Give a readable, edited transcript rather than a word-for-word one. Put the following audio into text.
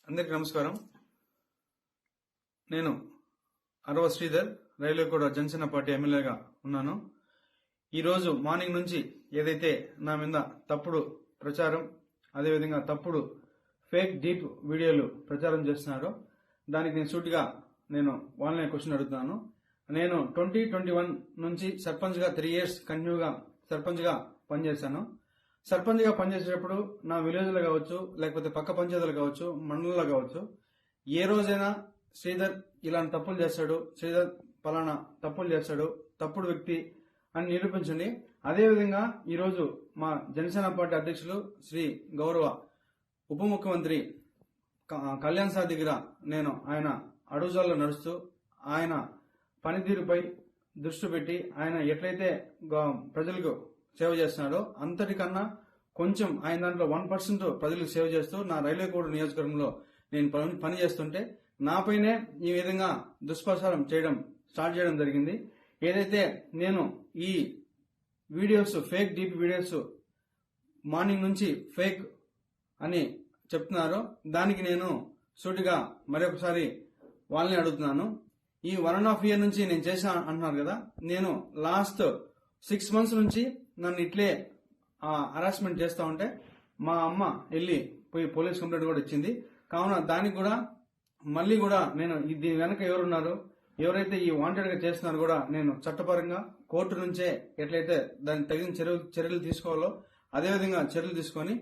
అందరికీ నమస్కారం. నేను అరవ శ్రీధర్, రైల్వేకోట జనసేన పార్టీ ఎమ్మెల్యేగా ఉన్నాను. ఈరోజు మార్నింగ్ నుంచి ఏదైతే నా మీద తప్పుడు ప్రచారం, అదేవిధంగా తప్పుడు ఫేక్ డీప్ వీడియోలు ప్రచారం చేస్తున్నారో దానికి నేను సూటిగా వాళ్ళనే క్వశ్చన్ అడుగుతున్నాను. నేను 2021 నుంచి సర్పంచ్గా 3 years కంటిన్యూగా సర్పంచ్గా పనిచేశాను. సర్పంచ్గా పనిచేసేటప్పుడు నా విలేజ్లో కావచ్చు, లేకపోతే పక్క పంచాయతీలు కావచ్చు, మండలంలో కావచ్చు, ఏ రోజైనా శ్రీధర్ ఇలాంటి తప్పులు చేస్తాడు, శ్రీధర్ పలానా తప్పులు చేస్తాడు, తప్పుడు వ్యక్తి అని నిరూపించండి. అదేవిధంగా ఈరోజు మా జనసేన పార్టీ అధ్యక్షులు శ్రీ గౌరవ ఉప ముఖ్యమంత్రి కళ్యాణ్ సార్ దగ్గర ఆయన అడుగుజాల్లో నడుస్తూ ఆయన పనితీరుపై దృష్టి పెట్టి ఆయన ఎట్లయితే ప్రజలకు సేవ చేస్తున్నాడో అంతటికన్నా కొంచెం ఆయన దాంట్లో 1% ప్రజలకు సేవ చేస్తూ నా రైల్వేకోట నియోజకవర్గంలో నేను పని చేస్తుంటే నాపైనే ఈ విధంగా దుష్ప్రచారం స్టార్ట్ చేయడం జరిగింది. ఏదైతే నేను ఈ videos fake deep videos morning నుంచి ఫేక్ అని చెప్తున్నారో దానికి నేను సూటిగా మరొకసారి వాళ్ళని అడుగుతున్నాను. ఈ 1.5 year నుంచి నేను చేశా అంటున్నారు కదా, నేను లాస్ట్ 6 months నుంచి నన్ను ఇట్లే హరాస్మెంట్ చేస్తా ఉంటే మా అమ్మ వెళ్ళి పోయి పోలీస్ కంప్లైంట్ కూడా ఇచ్చింది. కావున దానికి కూడా మళ్ళీ కూడా నేను దీని వెనక ఎవరున్నారు, ఎవరైతే ఈ వాంటెడ్ గా చేస్తున్నారో కూడా నేను చట్టపరంగా కోర్టు నుంచే ఎట్లయితే దానికి తగిన చర్యలు తీసుకోవాలో అదేవిధంగా చర్యలు తీసుకొని